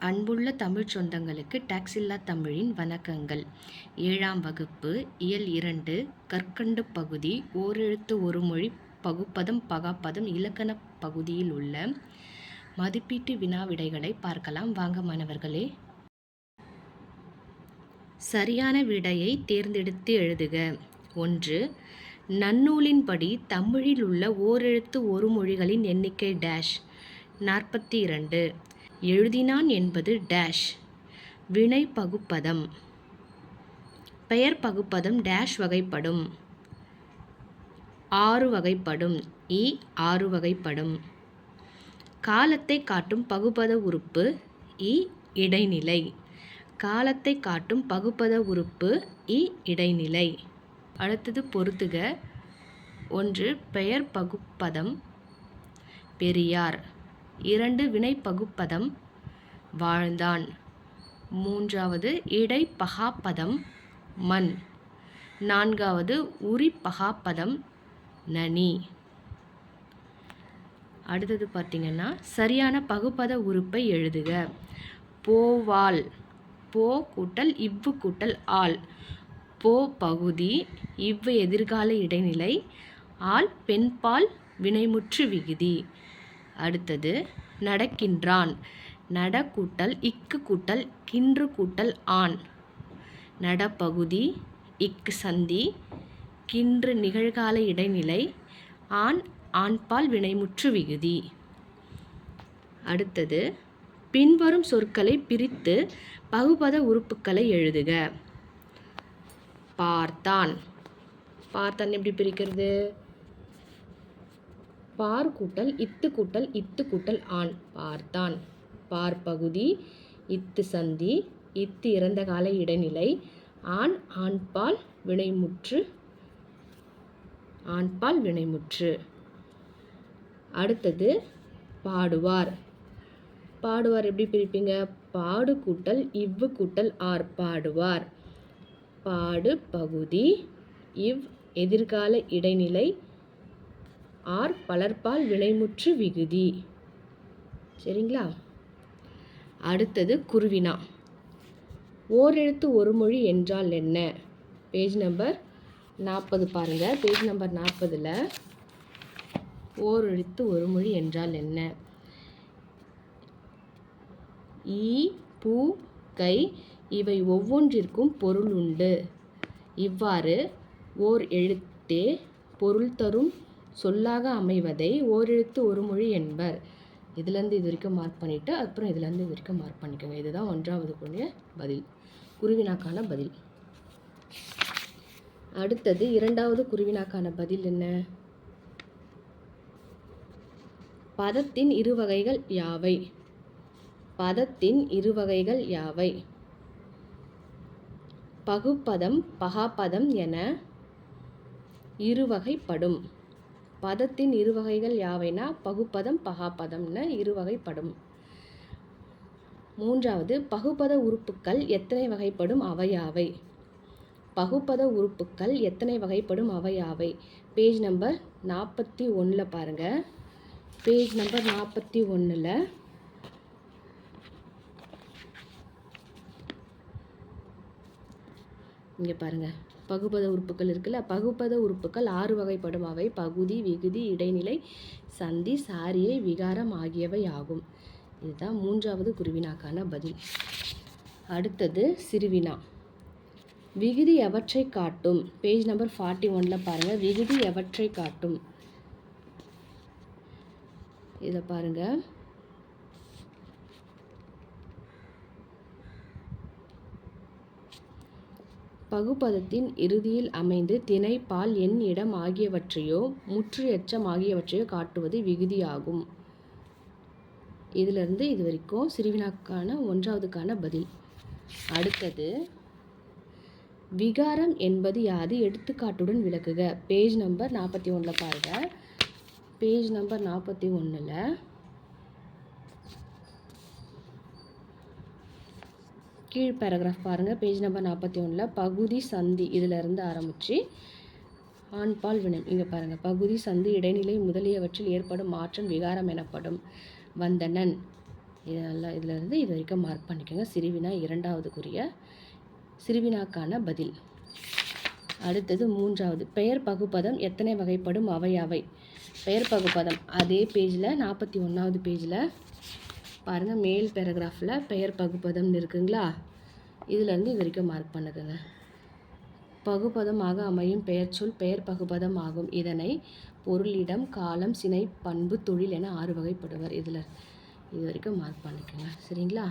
அன்புள்ள தமிழ் சொந்தங்களுக்கு டாக்ஸில்லா தமிழின் வணக்கங்கள். 7ஆம் வகுப்பு இயல் 2 கற்கண்டு பகுதி ஓரெழுத்து ஒரு மொழி பகுப்பதம் பகாப்பதம் இலக்கண பகுதியில் உள்ள மதிப்பீட்டு வினா விடைகளை பார்க்கலாம். வாங்க மாணவர்களே. சரியான விடையை தேர்ந்தெடுத்து எழுதுக. 1. நன்னூலின்படி தமிழில் உள்ள ஓரெழுத்து ஒரு மொழிகளின் எண்ணிக்கை டேஷ் 42. எழுதினான் என்பது டேஷ் வினை பகுப்பதம். பெயர் பகுப்பதம் டேஷ் வகைப்படும். 6 வகைப்படும். 6 வகைப்படும். காலத்தை காட்டும் பகுபத உறுப்பு இடைநிலை. காலத்தை காட்டும் பகுபத உறுப்பு இடைநிலை. அடுத்தது பொறுத்துக. 1. பெயர் பகுப்பதம் பெரியார். 2. வினை பகுப்பதம் வாழ்ந்தான். 3. இடை பகாப்பதம் மண். 4. உரி பகாப்பதம் நனி. அடுத்தது பார்த்தீங்கன்னா சரியான பகுபத உறுப்பை எழுதுக. போவாள். போ கூட்டல் இவ்வு கூட்டல் ஆள். போ பகுதி. இவ்வு எதிர்கால இடைநிலை. ஆள் பெண்பால் வினைமுற்று விகுதி. அடுத்தது நடக்கின்றான். நட கூட்டல் இக்கு கூட்டல் கின்று கூட்டல் ஆண். நடப்பகுதி. இக்கு சந்தி. கின்று நிகழ்கால இடைநிலை. ஆண் ஆண்பால் வினைமுற்று விகுதி. அடுத்தது பின்வரும் சொற்களை பிரித்து பகுபத உறுப்புக்களை எழுதுக. பார்த்தான். பார்த்தான் எப்படி பிரிக்கிறது? பார் கூட்டல் இத்து கூட்டல் இத்து கூட்டல் ஆண் பார்த்தான். பார்ப்பகுதி. இத்து சந்தி. இத்து இறந்த கால இடைநிலை. ஆண் ஆண்பால் வினைமுற்று. ஆண்பால் வினைமுற்று. அடுத்தது பாடுவார். பாடுவார் எப்படி பிரிப்பீங்க? பாடு கூட்டல் இவ்வு கூட்டல் ஆர் பாடுவார். பாடு பகுதி. இவ் எதிர்கால இடைநிலை. ஆர் பலர்பால் வினைமுற்று விகுதி. சரிங்களா? அடுத்தது குருவினா. ஓரெழுத்து ஒரு மொழி என்றால் என்ன? பேஜ் நம்பர் 40 பாருங்க. பேஜ் நம்பர் 40ல் ஓரெழுத்து ஒரு மொழி என்றால் என்ன? ஈ பூ கை இவை ஒவ்வொன்றிற்கும் பொருள் உண்டு. இவ்வாறு ஓர் எழுத்தே பொருள் தரும் சொல்லாக அமைவதை ஓரெழுத்து ஒரு மொழி என்பர். இதுலேருந்து இது வரைக்கும் மார்க் பண்ணிவிட்டு அப்புறம் இதுலேருந்து இது வரைக்கும் மார்க் பண்ணிக்கோங்க. இதுதான் 1வது பதில், குருவினாக்கான பதில். அடுத்தது 2வது குருவினாக்கான பதில் என்ன? பதத்தின் இரு வகைகள் யாவை? பதத்தின் இரு வகைகள் யாவை? பகுப்பதம் பகாப்பதம் என இருவகைப்படும். பதத்தின் இரு வகைகள் யாவைனா பகுப்பதம் பகாப்பதம்னு இருவகைப்படும். 3வது பகுபத உறுப்புக்கள் எத்தனை வகைப்படும் அவை யாவை? பகுபத உறுப்புக்கள் எத்தனை வகைப்படும் அவை யாவை? பேஜ் நம்பர் 41ல் பாருங்க. பேஜ் நம்பர் 41ல் இங்கே பாருங்க. பகுபத உறுப்புக்கள் இருக்குல்ல. பகுபத உறுப்புக்கள் 6 வகைப்படும். அவை பகுதி, விகுதி, இடைநிலை, சந்தி, சாரியை, விகாரம் ஆகியவை ஆகும். இதுதான் 3வது குருவினாக்கான பதில். அடுத்தது சிறுவினா. விகுதி எவற்றை காட்டும்? பேஜ் நம்பர் 41ல் பாருங்க. விகுதி எவற்றை காட்டும்? இதை பாருங்க. பகுபதத்தின் இறுதியில் அமைந்து திணை பால் எண் இடம் ஆகியவற்றையோ முற்று எச்சம் ஆகியவற்றையோ காட்டுவது விகுதி ஆகும். இதிலிருந்து இது வரைக்கும் சிறுவினாக்கான 1வதுக்கான பதில். அடுத்தது விகாரம் என்பது யாது? எடுத்துக்காட்டுடன் விளக்குக. பேஜ் நம்பர் 41ல் பாருங்க. பேஜ் நம்பர் 41ல் கீழ் பேராகிராஃப் பாருங்கள். பேஜ் நம்பர் 41ல் பகுதி சந்தி இதிலிருந்து ஆரம்பித்து ஆண்பால் வினை. இங்கே பாருங்கள். பகுதி சந்தி இடைநிலை முதலியவற்றில் ஏற்படும் மாற்றம் விகாரம் எனப்படும். வந்தனன் இதிலிருந்து இது வரைக்கும் மார்க் பண்ணிக்கோங்க. சிறுவினா 2வது குறிய சிறுவினாக்கான பதில். அடுத்தது 3வது பெயர் பகுபதம் எத்தனை வகைப்படும் அவை அவை. பெயர் பகுபதம் அதே பேஜில் 41வது பேஜில் பாருங்கள், மேல் பேராகிராஃபில் பெயர் பகுபதம்னு இருக்குங்களா, இதிலேருந்து இது வரைக்கும் மார்க் பண்ணுங்க. பகுபதமாக அமையும் பெயர்ச்சொல் பெயர் பகுபதம் ஆகும். இதனை பொருளிடம், காலம், சினை, பண்பு, தொழில் என 6 வகைப்படுவர். இது வரைக்கும் மார்க் பண்ணிக்கோங்க. சரிங்களா?